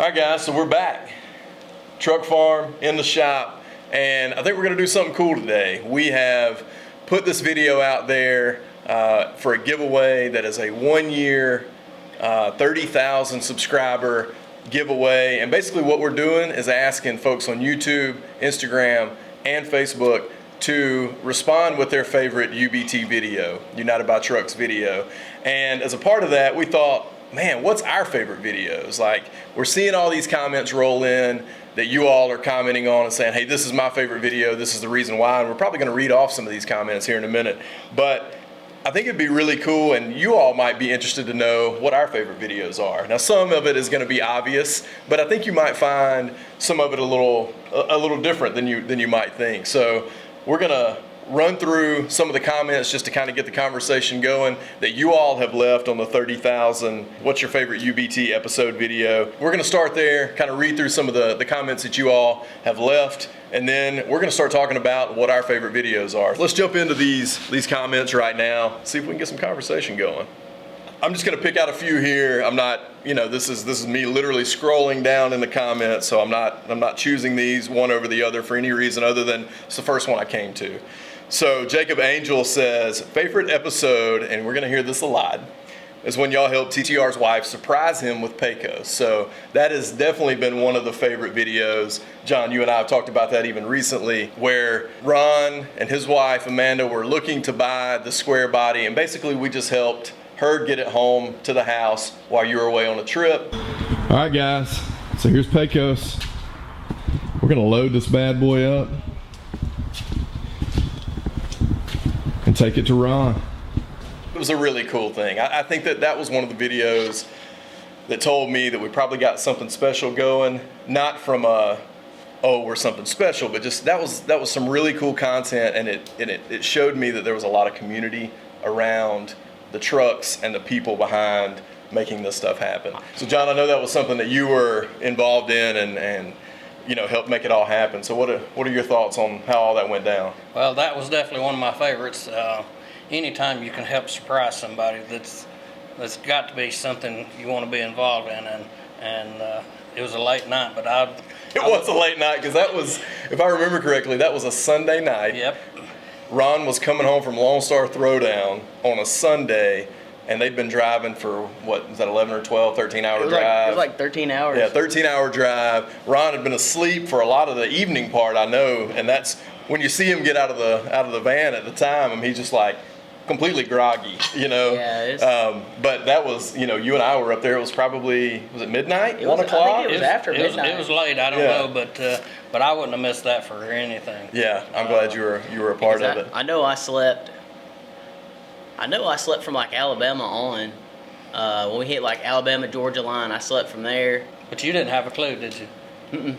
All right, guys, so we're back. Truck farm, in the shop, and I think we're gonna do something cool today. We have put this video out there for a giveaway that is a 1 year, 30,000 subscriber giveaway. And basically what we're doing is asking folks on YouTube, Instagram, and Facebook to respond with their favorite UBT video, United by Trucks video. And as a part of that, we thought, man, what's our favorite videos? Like, we're seeing all these comments roll in that you all are commenting on and saying, hey, this is my favorite video, this is the reason why, and we're probably gonna read off some of these comments here in a minute. But I think it'd be really cool, and you all might be interested to know what our favorite videos are. Now, some of it is gonna be obvious, but I think you might find some of it a little different than you might think. So we're gonna run through some of the comments just to kind of get the conversation going that you all have left on the 30,000 what's your favorite UBT episode video. We're going to start there, kind of read through some of the comments that you all have left, and then we're going to start talking about what our favorite videos are. Let's jump into these comments right now, see if we can get some conversation going. I'm just going to pick out a few here. I'm not, this is me literally scrolling down in the comments, so I'm not choosing these one over the other for any reason other than it's the first one I came to. So Jacob Angel says, favorite episode, and we're gonna hear this a lot, is when y'all helped TTR's wife surprise him with Pecos. So that has definitely been one of the favorite videos. John, you and I have talked about that even recently, where Ron and his wife, Amanda, were looking to buy the square body, and basically we just helped her get it home to the house while you were away on a trip. All right, guys, so here's Pecos. We're gonna load this bad boy up and take it to Ron. It was a really cool thing. I think that was one of the videos that told me that we probably got something special going, not from we're something special, but just that was some really cool content, and it showed me that there was a lot of community around the trucks and the people behind making this stuff happen. So John, I know that was something that you were involved in and helped make it all happen. So what are your thoughts on how all that went down? Well, that was definitely one of my favorites. Anytime you can help surprise somebody, that's got to be something you want to be involved in. And it was a late night, but it was a late night because that was, if I remember correctly, that was a Sunday night. Yep. Ron was coming home from Lone Star Throwdown on a Sunday, and they'd been driving for, what, was that 11 or 12, 13-hour drive? It was like 13 hours. Yeah, 13-hour drive. Ron had been asleep for a lot of the evening part, I know, and that's when you see him get out of the van at the time, and he's just like completely groggy, Yeah, but that was, you and I were up there. It was probably, was it midnight? 1 o'clock? I think it was after midnight. It was late. I don't know, but I wouldn't have missed that for anything. Yeah, I'm glad you were a part of it. I know I slept from like Alabama on. When we hit like Alabama, Georgia line, I slept from there. But you didn't have a clue, did you? Mm-mm.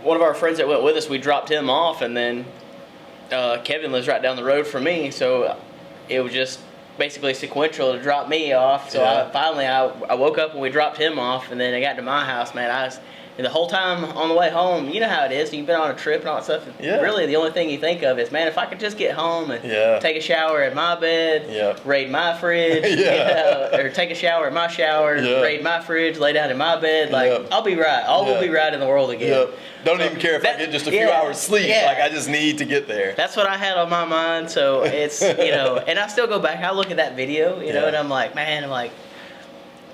One of our friends that went with us, we dropped him off, and then Kevin lives right down the road from me, so it was just basically sequential to drop me off. So I woke up when we dropped him off, and then I got to my house, man. And the whole time on the way home, you know how it is. You've been on a trip and all that stuff. Yeah. Really, the only thing you think of is, man, if I could just get home and take a shower at my bed, raid my fridge, or take a shower at my shower, raid my fridge, lay down in my bed, I'll be right. All will be right in the world again. Don't even care if I get just a few hours sleep. Like, I just need to get there. That's what I had on my mind. So it's, and I still go back. I look at that video, and I'm like,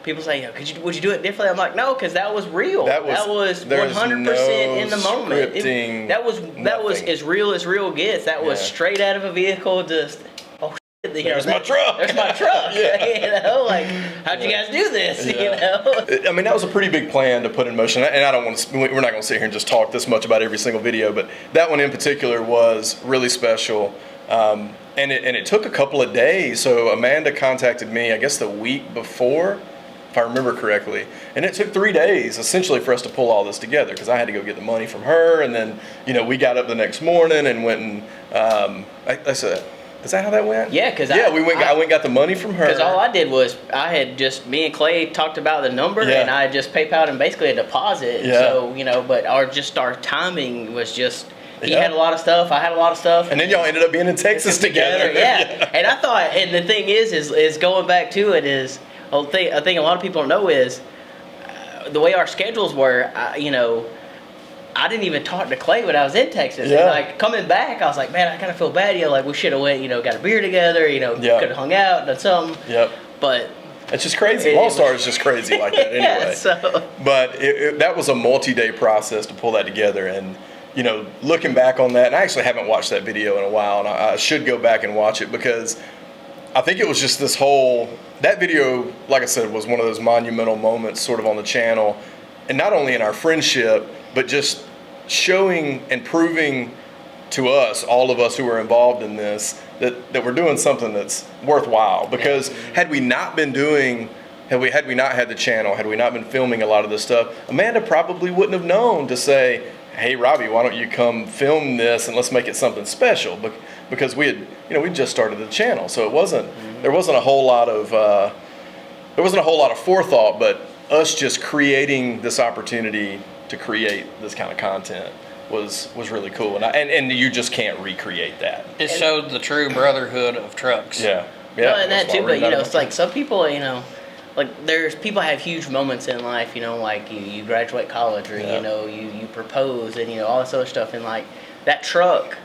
people say, would you do it differently? I'm like, no, because that was real. That was 100% in the moment. That was as real gets. That was straight out of a vehicle. Just there's my truck. There's my truck. How'd you guys do this? I mean, that was a pretty big plan to put in motion. And I don't want to. We're not going to sit here and just talk this much about every single video, but that one in particular was really special. And it took a couple of days. So Amanda contacted me, I guess the week before, if I remember correctly, and it took 3 days essentially for us to pull all this together because I had to go get the money from her, and then we got up the next morning and went and I said, is that how that went? Yeah, because I went and got the money from her. Because all I did was me and Clay talked about the number, and I just PayPal'd him basically a deposit. Yeah. So but our timing was just. He had a lot of stuff. I had a lot of stuff. And then y'all ended up being in Texas together. Yeah. And I thought, and the thing is going back to it is, a thing a lot of people don't know is, the way our schedules were, I didn't even talk to Clay when I was in Texas. Yeah. And like coming back, I was like, man, I kind of feel bad. Like we should have went, got a beer together. Yeah. Could have hung out, done something. Yep. But It's just crazy. Lone Star is just crazy like that anyway. yeah, so But that was a multi-day process to pull that together. And, looking back on that, and I actually haven't watched that video in a while, and I should go back and watch it because I think it was just that video, like I said, was one of those monumental moments sort of on the channel. And not only in our friendship, but just showing and proving to us, all of us who are involved in this, that we're doing something that's worthwhile. Because had we not had the channel, had we not been filming a lot of this stuff, Amanda probably wouldn't have known to say, hey, Robbie, why don't you come film this and let's make it something special? Because we just started the channel, so there wasn't a whole lot of forethought, but us just creating this opportunity to create this kind of content was really cool, and you just can't recreate that. It showed the true brotherhood of trucks. Yeah. well, and that's that why too. we're But it's like some people, like there's people have huge moments in life. Like you graduate college, or you propose, and all this other stuff, and like that truck.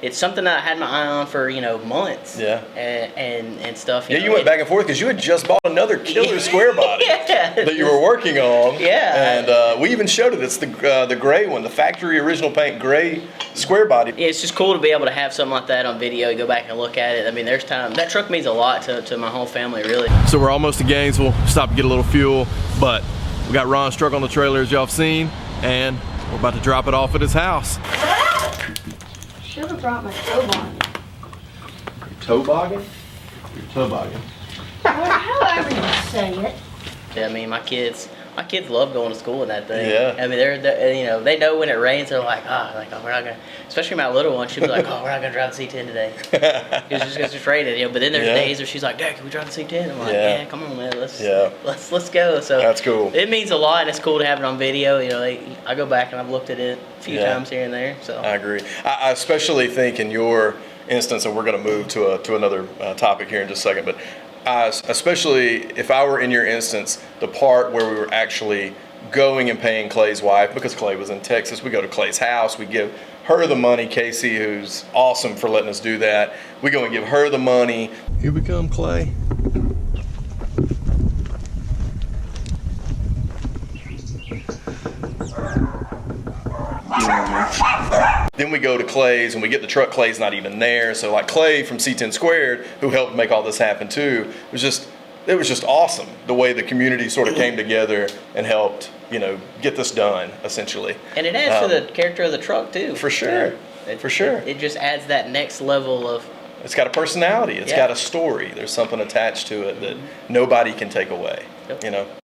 It's something that I had my eye on for months. Yeah. And stuff. You went back and forth because you had just bought another killer square body that you were working on. Yeah. And we even showed it. It's the gray one, the factory original paint gray square body. It's just cool to be able to have something like that on video. You go back and look at it. I mean, there's time. That truck means a lot to my whole family, really. So we're almost to Gainesville. Stop to get a little fuel, but we got Ron's truck on the trailer, as y'all have seen, and we're about to drop it off at his house. Should have brought my toboggan. Toboggan? Toboggan. However you say it. Yeah, I mean, my kids love going to school in that thing. Yeah. I mean, they're they know when it rains, they're like, we're not gonna. Especially my little one, she'll be like, we're not gonna drive the C10 today. It's just raining, But then there's days where she's like, Dad, can we drive the C10? I'm like, yeah, come on, man, let's go. So That's cool. It means a lot, and it's cool to have it on video. I go back and I've looked at it a few Yeah. times here and there. So I agree. I especially think in your instance, and we're going to move to another topic here in just a second, but especially if I were in your instance, the part where we were actually going and paying Clay's wife, because Clay was in Texas, we go to Clay's house, we give her the money, Casey, who's awesome for letting us do that. We go and give her the money. Here we come, Clay. Then we go to Clay's and we get the truck. Clay's not even there. So like Clay from C10 Squared, who helped make all this happen too, it was just awesome the way the community sort of came together and helped, get this done essentially. And it adds to the character of the truck too. For sure. For sure. It just adds that next level of. It's got a personality. It's got a story. There's something attached to it that nobody can take away. Yep.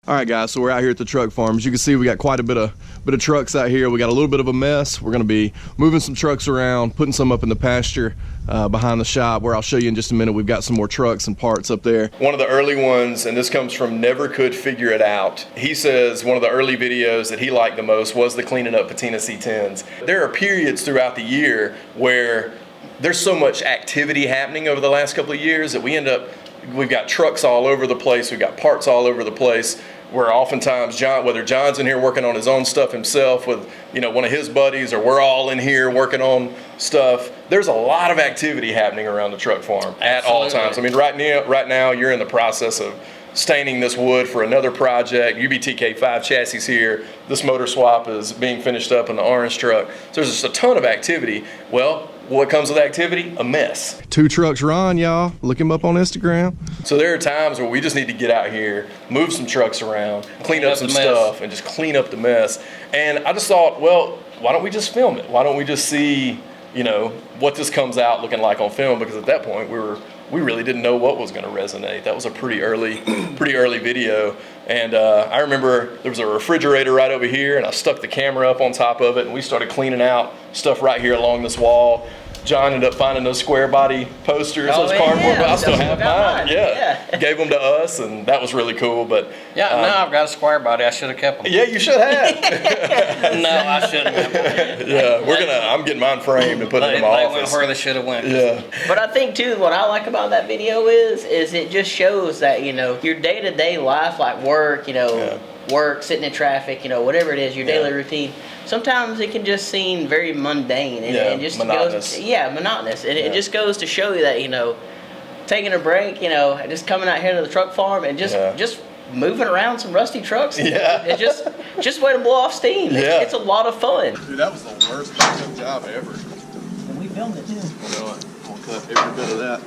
All right, guys, so we're out here at the truck farm. As you can see, we got quite a bit of trucks out here. We got a little bit of a mess. We're gonna be moving some trucks around, putting some up in the pasture behind the shop, where I'll show you in just a minute. We've got some more trucks and parts up there. One of the early ones, and this comes from Never Could Figure It Out. He says one of the early videos that he liked the most was the cleaning up patina C10s. There are periods throughout the year where there's so much activity happening over the last couple of years that we've got trucks all over the place, we've got parts all over the place, where oftentimes whether John's in here working on his own stuff himself with one of his buddies, or we're all in here working on stuff, there's a lot of activity happening around the truck farm at all times. I mean, right now you're in the process of staining this wood for another project. UBTK5 chassis here. This motor swap is being finished up in the orange truck. So there's just a ton of activity. Well, what comes with activity? A mess. 2 trucks Ron, y'all. Look him up on Instagram. So there are times where we just need to get out here, move some trucks around, clean up some stuff, and just clean up the mess. And I just thought, well, why don't we just film it? Why don't we just see, what this comes out looking like on film? Because at that point we really didn't know what was going to resonate. That was a pretty early video. And I remember there was a refrigerator right over here, and I stuck the camera up on top of it, and we started cleaning out stuff right here along this wall. John ended up finding those square body posters, those cardboard, but I still have mine. Yeah. Gave them to us, and that was really cool. But now I've got a square body. I should have kept them. yeah, you should have. No, I shouldn't have. Yeah, I'm getting mine framed and putting it in my They office. went where they should have went. Yeah. But I think too, what I like about that video is it just shows that your day-to-day life, like work, work, sitting in traffic, whatever it is, your Yeah. daily routine. Sometimes it can just seem very mundane and, Yeah, and just monotonous. monotonous. And Yeah. it just goes to show you that, taking a break, just coming out here to the truck farm and just moving around some rusty trucks. Yeah. It's just way to blow off steam. Yeah. It's a lot of fun. Dude, that was the worst backup job ever. And we filmed it too. I'll cut every bit of that.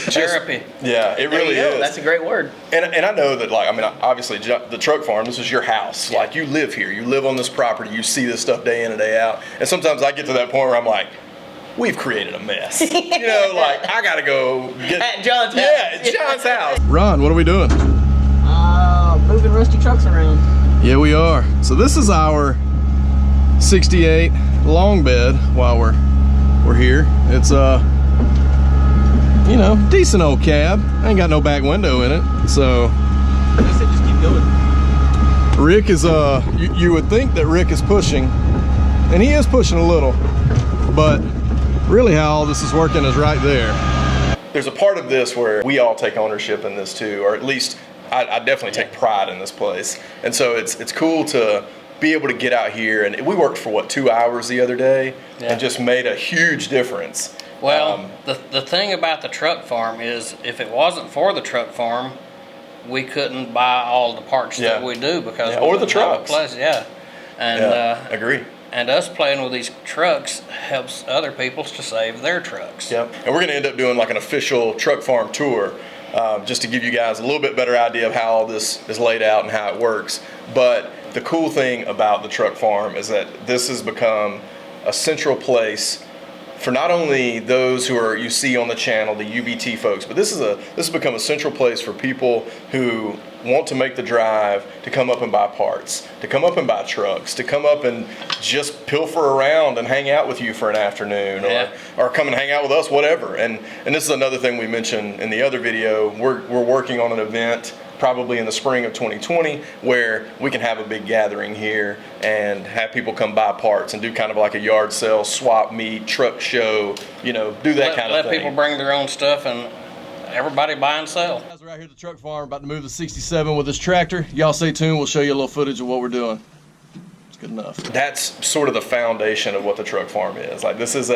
Therapy. Yeah, it really There you go. is. That's a great word. And I know that, obviously, the truck farm, this is your house. Like, you live here. You live on this property. You see this stuff day in and day out. And sometimes I get to that point where I'm like, we've created a mess. I got to go get... At John's house. Yeah, at John's house. Ron, what are we doing? Moving rusty trucks around. Yeah, we are. So this is our 68 long bed while we're here. It's decent old cab. Ain't got no back window in it. So I said just keep going. Rick is you would think that Rick is pushing, and he is pushing a little, but really how all this is working is right there. There's a part of this where we all take ownership in this too, or at least I definitely take pride in this place. And so it's cool to be able to get out here, and we worked for 2 hours the other day, and just made a huge difference. Well, the thing about the truck farm is, if it wasn't for the truck farm, we couldn't buy all the parts that we do because or the we don't have a trucks. place. And agree. and us playing with these trucks helps other people to save their trucks. Yep. And we're going to end up doing like an official truck farm tour, just to give you guys a little bit better idea of how all this is laid out and how it works. But the cool thing about the truck farm is that this has become a central place for not only those who you see on the channel, the UBT folks, but this has become a central place for people who want to make the drive to come up and buy parts, to come up and buy trucks, to come up and just pilfer around and hang out with you for an afternoon, or come and hang out with us, whatever. And this is another thing we mentioned in the other video. We're working on an event probably in the spring of 2020 where we can have a big gathering here and have people come buy parts and do kind of like a yard sale, swap meet, truck show, do that kind of thing. Let people bring their own stuff and everybody buy and sell. Guys, we're out here at the truck farm about to move the 67 with this tractor. Y'all stay tuned. We'll show you a little footage of what we're doing. It's good enough. That's sort of the foundation of what the truck farm is. Like, this is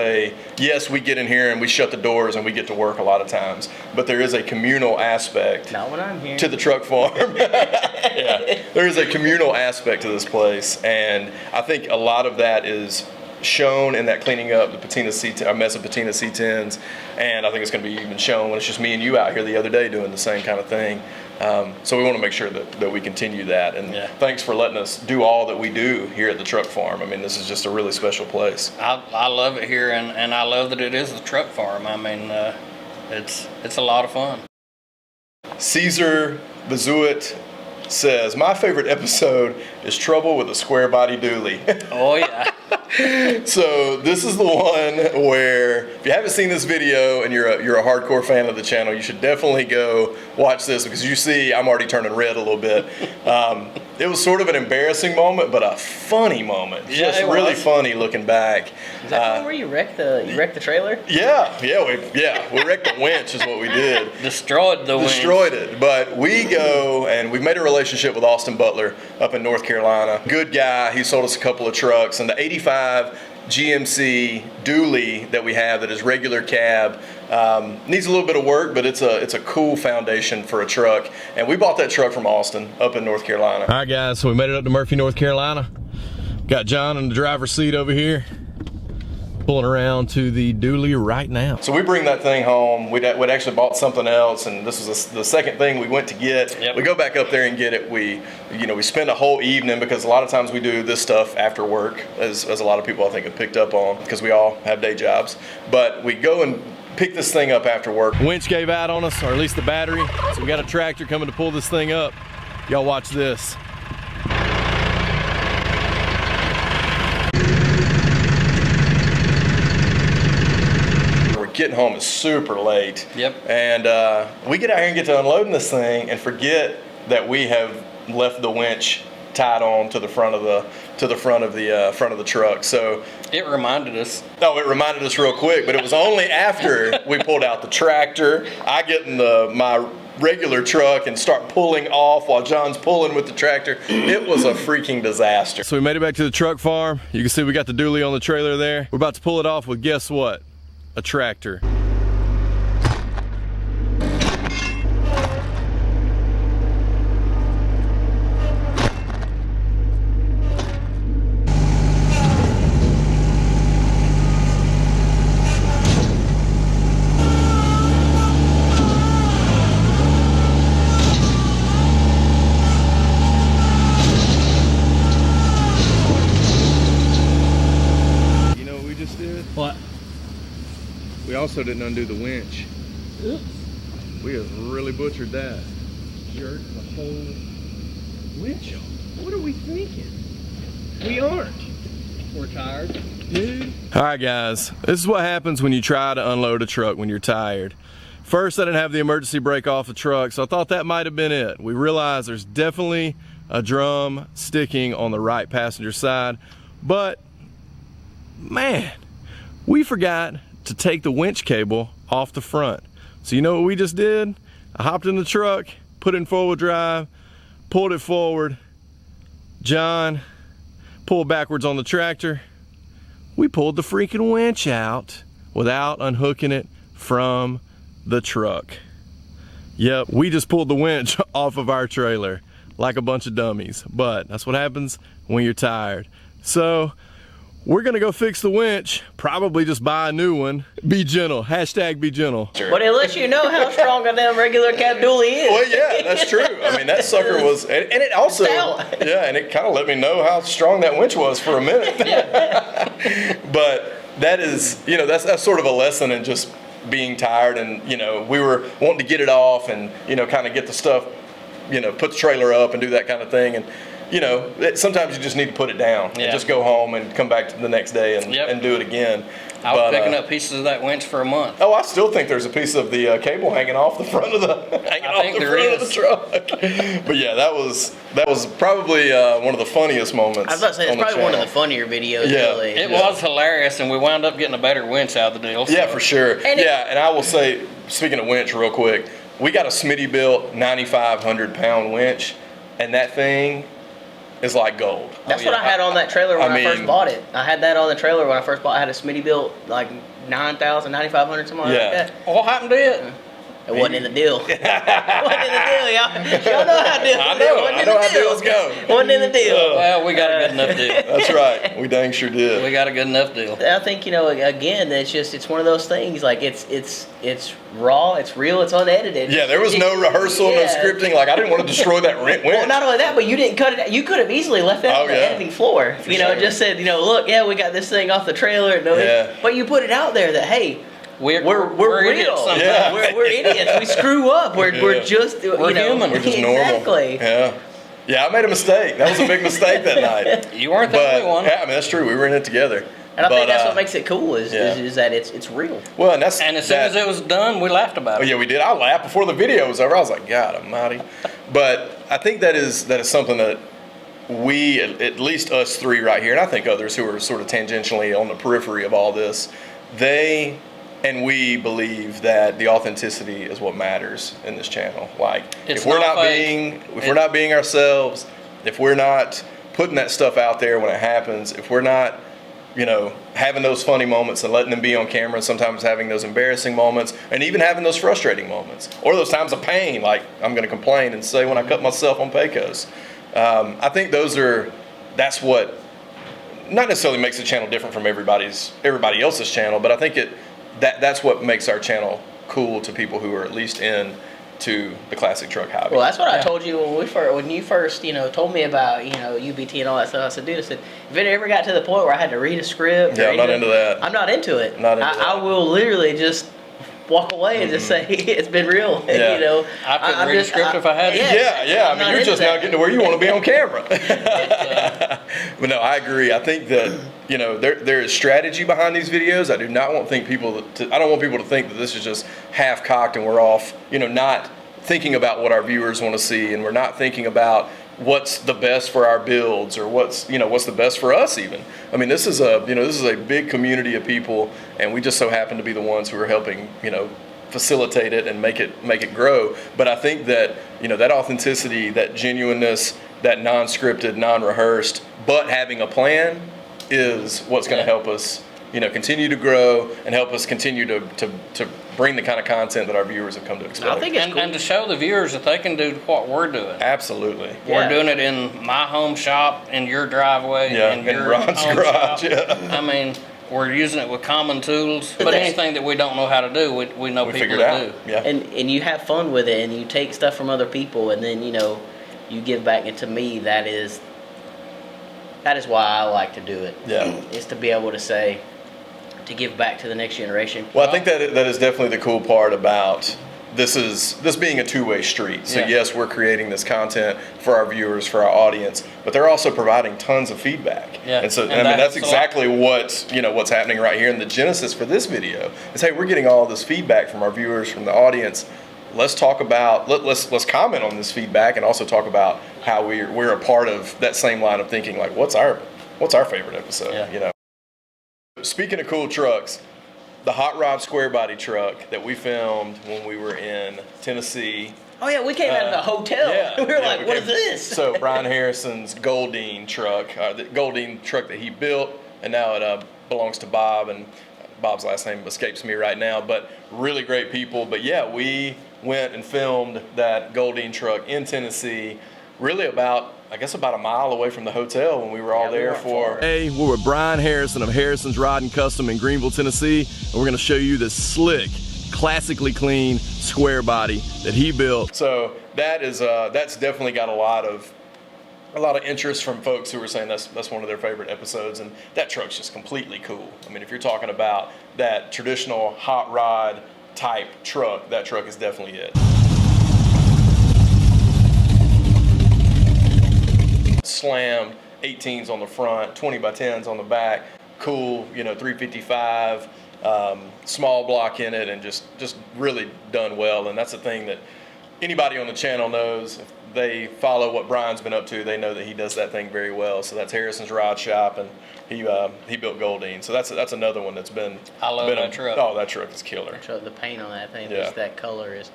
yes, we get in here and we shut the doors and we get to work a lot of times, but there is a communal aspect Not when I'm here. to the truck farm. There is a communal aspect to this place, and I think a lot of that is shown in that cleaning up the patina C10, a mess of patina C10s, and I think it's going to be even shown when it's just me and you out here the other day doing the same kind of thing. So we want to make sure that we continue that, and thanks for letting us do all that we do here at the truck farm. I mean, this is just a really special place. I love it here, and I love that it is the truck farm. I mean, it's a lot of fun. Caesar Bezuit says, my favorite episode is Trouble with a Square Body Dually. Oh yeah. So this is the one where, if you haven't seen this video and you're a hardcore fan of the channel, you should definitely go watch this, because you see I'm already turning red a little bit. It was sort of an embarrassing moment, but a funny moment. Yeah, Just it really was. funny looking back. Is that the one where you wrecked the trailer? We wrecked the winch is what we did. Destroyed the winch. Destroyed it. But we go and we've made a relationship with Austin Butler up in North Carolina. Good guy. He sold us a couple of trucks, and the 85 GMC dually that we have that is regular cab needs a little bit of work, but it's a cool foundation for a truck. And we bought that truck from Austin up in North Carolina. All right, guys, so we made it up to Murphy, North Carolina. Got John in the driver's seat over here, pulling around to the dually right now. So we bring that thing home. We'd actually bought something else, and this was the second thing we went to get. Yep. We go back up there and get it. We spend a whole evening, because a lot of times we do this stuff after work, as a lot of people I think have picked up on, because we all have day jobs. But we go and pick this thing up after work. Winch gave out on us, or at least the battery, so we got a tractor coming to pull this thing up. Y'all watch this. Getting home is super late. Yep. And we get out here and get to unloading this thing and forget that we have left the winch tied on to the front of the truck. So It reminded us. no, it reminded us real quick, but it was only after we pulled out the tractor. I get in my regular truck and start pulling off while John's pulling with the tractor. It was a freaking disaster. So we made it back to the truck farm. You can see we got the dually on the trailer there. We're about to pull it off with, guess what? A tractor. What? We also didn't undo the winch. Oops. We have really butchered that. Jerked the whole winch off. What are we thinking? We aren't. We're tired. Dude. All right, guys. This is what happens when you try to unload a truck when you're tired. First, I didn't have the emergency brake off the truck, so I thought that might have been it. We realized there's definitely a drum sticking on the right passenger side, but man, we forgot to take the winch cable off the front. So you know what we just did? I hopped in the truck, put it in four-wheel drive, pulled it forward. John pulled backwards on the tractor. We pulled the freaking winch out without unhooking it from the truck. Yep, we just pulled the winch off of our trailer like a bunch of dummies, but that's what happens when you're tired. So we're gonna go fix the winch, probably just buy a new one. Be gentle, hashtag be gentle. But it lets you know how strong a damn regular cab dually is. Well, yeah, that's true. I mean, that sucker was, and it also, yeah, and it kind of let me know how strong that winch was for a minute. But that is, you know, that's sort of a lesson in just being tired, and you know, we were wanting to get it off and, you know, kind of get the stuff, you know, put the trailer up and do that kind of thing. And you know, sometimes you just need to put it down and just go home and come back to the next day and do it again. I was picking up pieces of that winch for a month. Oh, I still think there's a piece of the cable hanging off the front of the the truck. But yeah, that was probably one of the funniest moments. I was about to say it's probably one of the funnier videos. Really, it was hilarious, and we wound up getting a better winch out of the deal. So. Yeah, for sure. And and I will say, speaking of winch, real quick, we got a Smitty built 9,500 pound winch, and that thing is like gold. That's what I had on that trailer when I first bought it. I had that on the trailer when I first bought it. I had a Smitty built like 9,000, 9,500, something like that. What happened to it? It wasn't in the deal. It wasn't in the deal, y'all. Y'all know how deals go. I know how deals go. Wasn't in the deal. Well, we got a good enough deal. That's right. We dang sure did. We got a good enough deal. I think, you know, again, it's one of those things. Like it's raw, it's real, it's unedited. Yeah, there was no rehearsal, no scripting. Like I didn't want to destroy that winch. Well, not only that, but you didn't cut it. You could have easily left that on the editing floor. You know, just said, you know, look, we got this thing off the trailer. But you put it out there that hey. We're idiots real. sometimes. Yeah. We're idiots. We screw up. We're just we're human. We're just normal. Exactly. Yeah, I made a mistake. That was a big mistake that night. You weren't the only one. Yeah, I mean that's true. We were in it together. And I think that's what makes it cool is that it's real. Well, and as soon as it was done, we laughed about it. Oh yeah, we did. I laughed before the video was over. I was like, God Almighty. But I think that is something that we, at least us three right here, and I think others who are sort of tangentially on the periphery of all this, they and we believe that the authenticity is what matters in this channel. Like if we're not being ourselves, if we're not putting that stuff out there when it happens, if we're not, you know, having those funny moments and letting them be on camera, sometimes having those embarrassing moments, and even having those frustrating moments, or those times of pain, like I'm going to complain and say when I cut myself on Pecos. I think that's what not necessarily makes the channel different from everybody else's channel, but I think that's what makes our channel cool to people who are at least into the classic truck hobby. Well, that's what I told you when you first, you know, told me about, you know, UBT and all that stuff. I said, dude, if it ever got to the point where I had to read a script, I'm not into that. I'm not into it. I will literally just walk away and just say it's been real. Yeah. You know, I couldn't read a script if I had to. Yeah. I mean, you're just now getting to where you want to be on camera. But no, I agree. I think that, you know, there is strategy behind these videos. I don't want people to think that this is just half cocked and we're off, you know, not thinking about what our viewers want to see, and we're not thinking about what's the best for our builds or what's the best for us even. I mean, this is a big community of people, and we just so happen to be the ones who are helping, you know, facilitate it and make it grow. But I think that, you know, that authenticity, that genuineness, that non-scripted, non-rehearsed, but having a plan is what's going to help us, you know, continue to grow and help us continue to bring the kind of content that our viewers have come to expect. I think it's cool. And to show the viewers that they can do what we're doing. Absolutely. We're doing it in my home shop, in your driveway, in your Ron's home garage. shop. Yeah. I mean, we're using it with common tools, but anything that we don't know how to do, we know people figured that out. do. Yeah. And you have fun with it, and you take stuff from other people, and then, you know, you give back. And to me, that is why I like to do it. Yeah. Is to be able to say, to give back to the next generation. Well, I think that is definitely the cool part about this being a two-way street. So yes, we're creating this content for our viewers, for our audience, but they're also providing tons of feedback. Yeah. And so, I mean, that's exactly what's happening right here in the genesis for this video. Is, hey, we're getting all this feedback from our viewers, from the audience. Let's talk about, let's comment on this feedback and also talk about how we're a part of that same line of thinking. Like, what's our favorite episode? Yeah. You know. Speaking of cool trucks, the hot rod square body truck that we filmed when we were in Tennessee. Oh yeah, we came out of the hotel. We were like, what is this? So Brian Harrison's Goldine truck, the Goldine truck that he built, and now it belongs to Bob, and Bob's last name escapes me right now, but really great people. But yeah, we went and filmed that Goldine truck in Tennessee, really about a mile away from the hotel when we were all there for. Hey, we're with Brian Harrison of Harrison's Rod and Custom in Greenville, Tennessee, and we're gonna show you this slick, classically clean square body that he built. So that's definitely got a lot of interest from folks who were saying that's one of their favorite episodes, and that truck's just completely cool. I mean, if you're talking about that traditional hot rod type truck, that truck is definitely it. Slammed 18s on the front, 20 by 10s on the back, cool, 355, small block in it, and just really done well. And that's the thing that anybody on the channel knows. If they follow what Brian's been up to, they know that he does that thing very well. So that's Harrison's Rod Shop, and he built Goldine. So that's another one that's been. I love that truck. Oh, that truck is killer. The paint on that thing, Yeah. just that color is.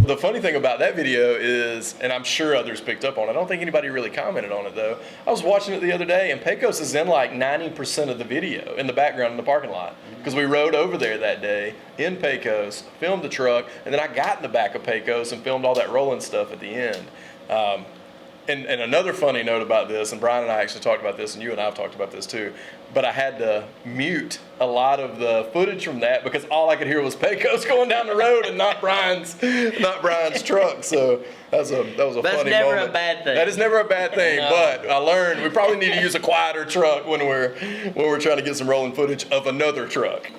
The funny thing about that video is, and I'm sure others picked up on it, I don't think anybody really commented on it though. I was watching it the other day, and Pecos is in like 90% of the video in the background in the parking lot. Because we rode over there that day in Pecos, filmed the truck, and then I got in the back of Pecos and filmed all that rolling stuff at the end. And another funny note about this, and Brian and I actually talked about this, and you and I have talked about this too, but I had to mute a lot of the footage from that because all I could hear was Pecos going down the road and not Brian's truck. So that was a funny moment. That's never a bad thing. That is never a bad thing, No. but I learned we probably need to use a quieter truck when we're trying to get some rolling footage of another truck.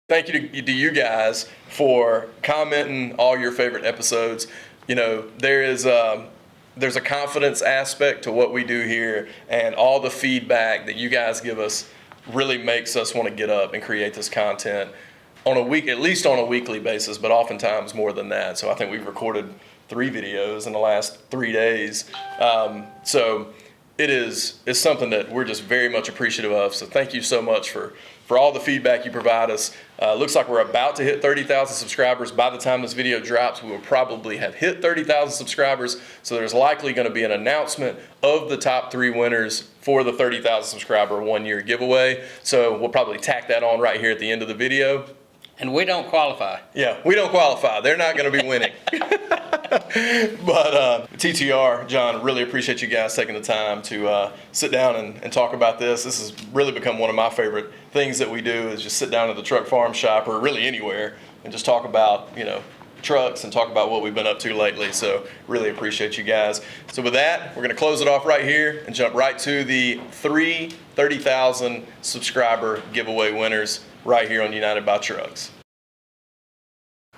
Thank you to you guys for commenting all your favorite episodes. There's a confidence aspect to what we do here, and all the feedback that you guys give us really makes us want to get up and create this content at least on a weekly basis, but oftentimes more than that. So I think we've recorded 3 videos in the last 3 days. So it's something that we're just very much appreciative of. So thank you so much for all the feedback you provide us. Looks like we're about to hit 30,000 subscribers. By the time this video drops, we will probably have hit 30,000 subscribers. So there's likely going to be an announcement of the top 3 winners for the 30,000 subscriber 1-year giveaway. So we'll probably tack that on right here at the end of the video. And we don't qualify. Yeah, we don't qualify. They're not going to be winning. But TTR, John, really appreciate you guys taking the time to sit down and talk about this. This has really become one of my favorite things that we do, is just sit down at the truck farm shop or really anywhere and just talk about, trucks and talk about what we've been up to lately. So really appreciate you guys. So with that, we're going to close it off right here and jump right to the 3 30,000 subscriber giveaway winners right here on United by Trucks.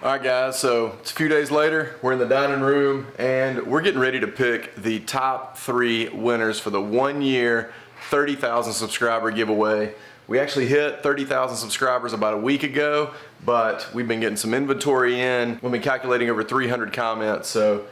All right, guys, so it's a few days later. We're in the dining room, and we're getting ready to pick the top 3 winners for the 1-year 30,000 subscriber giveaway. We actually hit 30,000 subscribers about a week ago, but we've been getting some inventory in. We've been calculating over 300 comments, so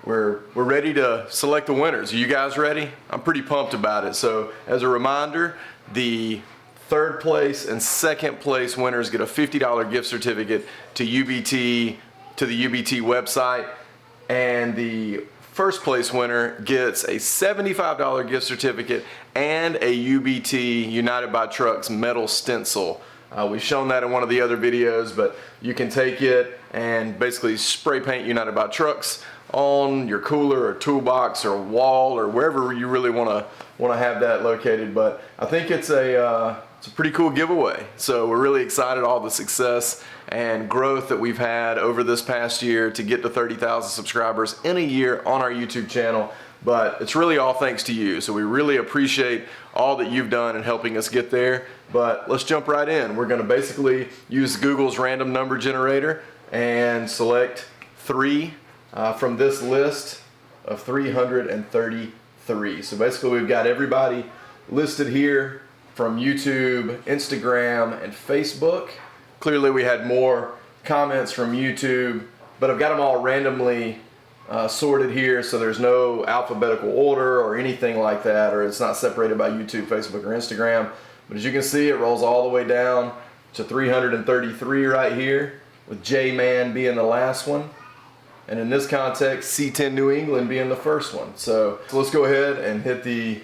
we're ready to select the winners. Are you guys ready? I'm pretty pumped about it. So as a reminder, the third place and second place winners get a $50 gift certificate to UBT, to the UBT website, and the first place winner gets a $75 gift certificate and a UBT United by Trucks metal stencil. We've shown that in one of the other videos, but you can take it and basically spray paint United by Trucks on your cooler or toolbox or wall or wherever you really want to have that located. But I think it's a pretty cool giveaway. So we're really excited all the success and growth that we've had over this past year to get to 30,000 subscribers in a year on our YouTube channel. But it's really all thanks to you. So we really appreciate all that you've done in helping us get there. But let's jump right in. We're going to basically use Google's random number generator and select 3 from this list of 333. So basically we've got everybody listed here from YouTube, Instagram, and Facebook. Clearly we had more comments from YouTube, but I've got them all randomly sorted here, so there's no alphabetical order or anything like that, or it's not separated by YouTube, Facebook, or Instagram. But as you can see, it rolls all the way down to 333 right here, with J-Man being the last one. And in this context, C10 New England being the first one. So let's go ahead and hit the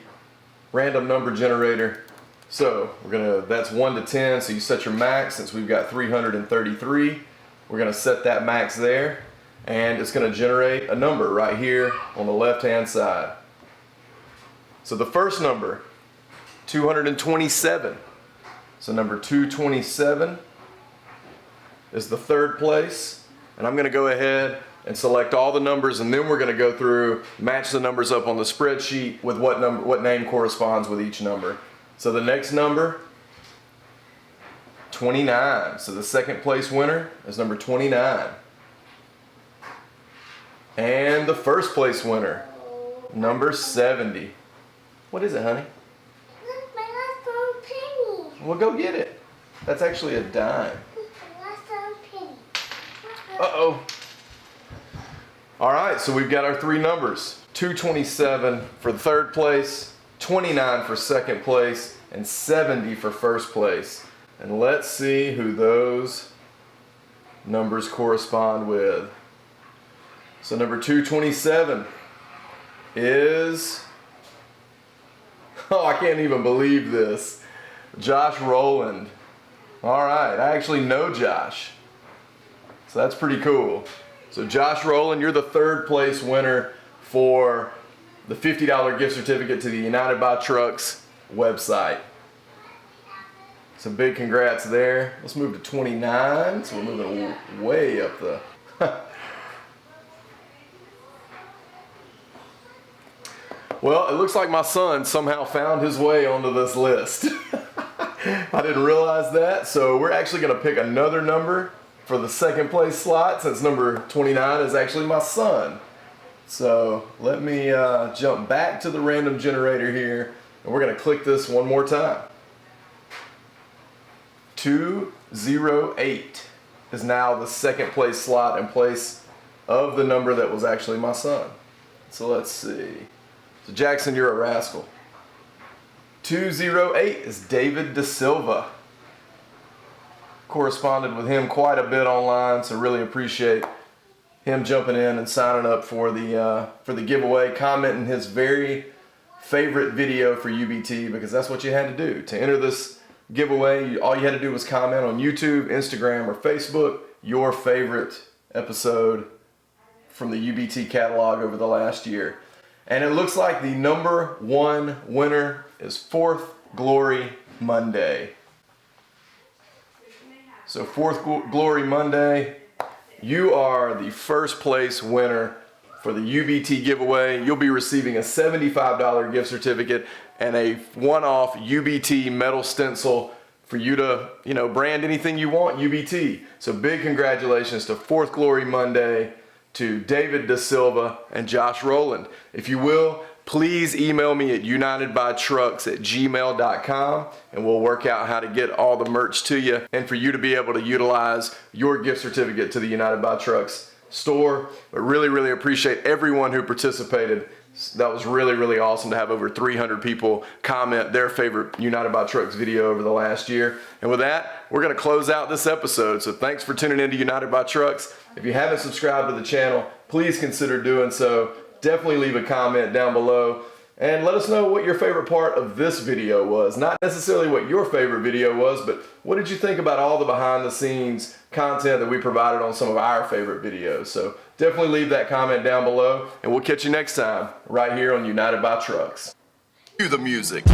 random number generator. So that's 1 to 10, so you set your max. Since we've got 333, we're gonna set that max there, and it's gonna generate a number right here on the left-hand side. So the first number, 227. So number 227 is the third place, and I'm gonna go ahead and select all the numbers, and then we're gonna go through, match the numbers up on the spreadsheet with what name corresponds with each number. So the next number, 29. So the second place winner is number 29. And the first place winner, number 70. What is it, honey? Look, my last little penny. Well, go get it. That's actually a dime. My last little penny. Uh-oh. All right, so we've got our 3 numbers. 227 for the third place, 29 for second place, and 70 for first place. And let's see who those numbers correspond with. So number 227 is, oh, I can't even believe this, Josh Rowland. All right, I actually know Josh. So that's pretty cool. So Josh Rowland, you're the third place winner for the $50 gift certificate to the United by Trucks website. So big congrats there. Let's move to 29. So we're moving way up the... Well, it looks like my son somehow found his way onto this list. I didn't realize that. So we're actually going to pick another number for the second place slot, since number 29 is actually my son. So let me jump back to the random generator here, and we're going to click this one more time. 208 is now the second place slot in place of the number that was actually my son. So let's see. So Jackson, you're a rascal. 208 is David Da Silva. Corresponded with him quite a bit online, so really appreciate him jumping in and signing up for the giveaway, commenting his very favorite video for UBT, because that's what you had to do to enter this giveaway. All you had to do was comment on YouTube, Instagram, or Facebook your favorite episode from the UBT catalog over the last year. And it looks like the number 1 winner is Fourth Glory Monday. So Fourth Glory Monday, you are the first place winner for the UBT giveaway. You'll be receiving a $75 gift certificate and a one-off UBT metal stencil for you to, brand anything you want UBT. So big congratulations to Fourth Glory Monday, to David Da Silva and Josh Rowland. If you will, please email me at unitedbytrucks@gmail.com, and we'll work out how to get all the merch to you and for you to be able to utilize your gift certificate to the United by Trucks store. But really appreciate everyone who participated. That was really awesome to have over 300 people comment their favorite United by Trucks video over the last year. And with that, we're going to close out this episode. So thanks for tuning in to United by Trucks. If you haven't subscribed to the channel, please consider doing so. Definitely leave a comment down below and let us know what your favorite part of this video was. Not necessarily what your favorite video was, but what did you think about all the behind the scenes content that we provided on some of our favorite videos? So definitely leave that comment down below, and we'll catch you next time right here on United by Trucks. Cue the music.